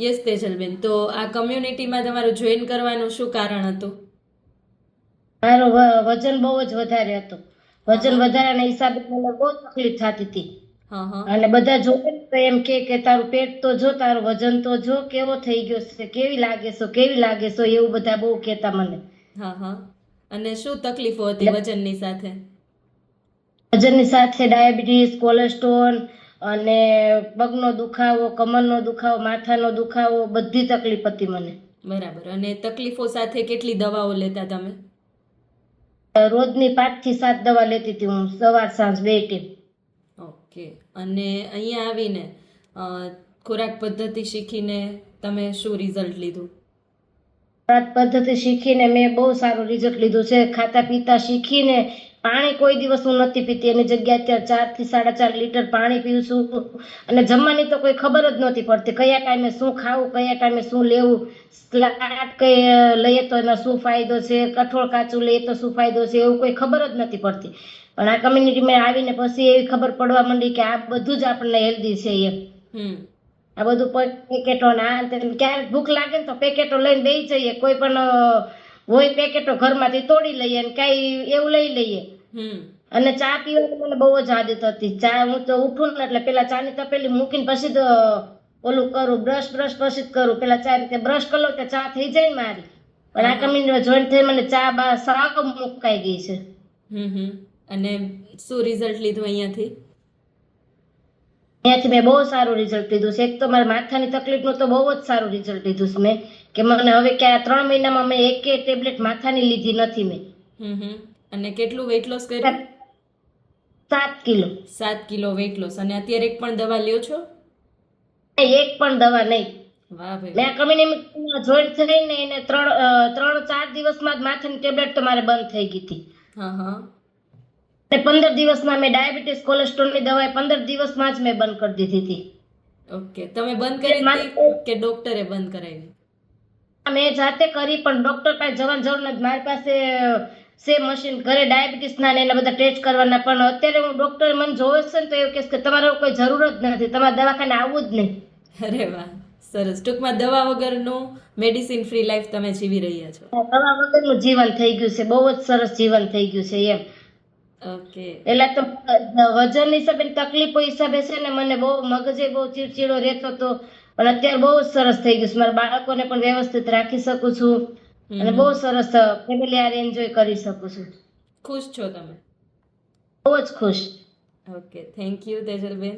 Yes Tejalben, તો આ કમ્યુનિટીમાં તમારું જોઈન કરવાનું શું કારણ હતું? મારું વજન બહુ જ વધારે હતું. વજન વધારાના હિસાબે મને બહુ તકલીફ થતી હતી. હા હા અને બધા જોવે ને તો એમ કે તારું પેટ તો જો, તારું વજન તો જો, કેવો થઈ ગયો છે, કેવી લાગે છો, કેવી લાગે છો, એવું બધા બહુ કહેતા મને. હા હા અને શું તકલીફો હતી વજનની સાથે? વજનની સાથે ડાયાબિટીસ, કોલેસ્ટ્રોલ અને પગનો દુખાવો, કમરનો દુખાવો, માથાનો દુખાવો, બધી તકલીફ હતી મને. બરાબર. અને તકલીફો સાથે કેટલી દવાઓ લેતા તમે? રોજની 5 થી 7 દવા લેતી હતી હું, સવાર સાંજ 2 ટાઈમ. ઓકે. અને અહીંયા આવીને ખોરાક પદ્ધતિ શીખીને તમે શું રિઝલ્ટ લીધું? ખોરાક પદ્ધતિ શીખીને મેં બહુ સારું રિઝલ્ટ લીધું છે. ખાતા પીતા શીખીને પાણી કોઈ દિવસ હું નથી પીતી, એની જગ્યાએ અત્યારે 4 થી 4.5 લીટર પાણી પીવું છું. અને જમવાની તો કોઈ ખબર જ નહોતી પડતી, કયા ટાઈમે શું ખાવું, કયા ટાઈમે શું લેવું, સલાડ કઈ લઈએ તો એનો શું ફાયદો છે, કઠોળ કાચું લઈએ તો શું ફાયદો છે, એવું કોઈ ખબર જ નથી પડતી. પણ આ કમ્યુનિટીમાં આવીને પછી એવી ખબર પડવા માંડી કે આ બધું જ આપણને હેલ્ધી છે એમ. આ બધું પેકેટો ક્યારેક ભૂખ લાગે ને તો પેકેટો લઈને બેસી જઈએ, કોઈ પણ હોય પેકેટો ઘરમાંથી તોડી લઈએ અને કઈ એવું લઈ લઈએ. અને ચા પીવાની મને બહુ જ આદત હતી. ચા હું તો ઉઠું ને એટલે પેલા ચાની તપેલી મૂકીને પછી તો ઓલું કરું, બ્રશ પછી જ કરું. પેલા ચા રીતે બ્રશ કરી લઉં તો ચા થઈ જાય ને મારી. પણ આ કમ્યુનિટીમાં જોઈન થઈ મને ચા બા સાવ મુકાઈ ગઈ છે. અને શું રિઝલ્ટ લીધું અહીંયાથી? ત્યાંથી મેં બહુ સારું રિઝલ્ટ લીધું છે. એક તો મારા માથાની તકલીફનું તો બહુ જ સારું રિઝલ્ટ લીધું છે મેં, કે મને હવે કે 3 મહિનામાં મેં એક ટેબ્લેટ માથાની લીધી નથી મેં. અને કેટલું વેઇટ લોસ કર્યું? 7 કિલો. 7 kilo weight loss. અને અત્યારે એક પણ દવા લ્યો છો? એક પણ દવા નહીં. વાહ ભાઈ. મેં કમ્યુનિટીમાં જોઈન થઈને એને 3-4 દિવસમાં જ માથાની ટેબ્લેટ તો મારે બંધ થઈ ગઈ હતી. અને 15 દિવસમાં મેં ડાયાબિટીસ, કોલેસ્ટ્રોલની દવા 15 દિવસમાં જ મેં બંધ કરી દીધી હતી. ઓકે. તમે બંધ કરી દીધી કે ડોક્ટરે બંધ કરાવી? મેં જાતે કરી, પણ ડોક્ટર પાસે જવાની જરૂર નથી. મારી પાસે છે મશીન ઘરે, ડાયાબિટીસના ને એના બધા ટેસ્ટ કરવાના. પણ અત્યારે હું ડોક્ટર મને જોવે છે ને તો એવું કહેશે કે તમારે કોઈ જરૂર જ નથી, તમારે દવાખાને આવવું જ નહીં. અરે વાહ, સરસ. ટૂંકમાં દવા વગરનું મેડિસિન ફ્રી લાઈફ તમે જીવી રહ્યા છો. દવા વગરનું જીવન થઈ ગયું છે, બહુ જ સરસ જીવન થઈ ગયું છે એમ. ઓકે. પેલા તો વજન હિસાબે, તકલીફો હિસાબે છે ને મને બહુ મગજે બહુ ચીડચીડો રહેતો હતો. પણ અત્યારે બહુ જ સરસ થઈ ગયું છે. મારા બાળકોને પણ વ્યવસ્થિત રાખી શકું છું અને બહુ સરસ ફેમિલી આર એન્જોય કરી શકું છું. ખુશ છો તમે? બહુ જ ખુશ. Okay, thank you Tejalben.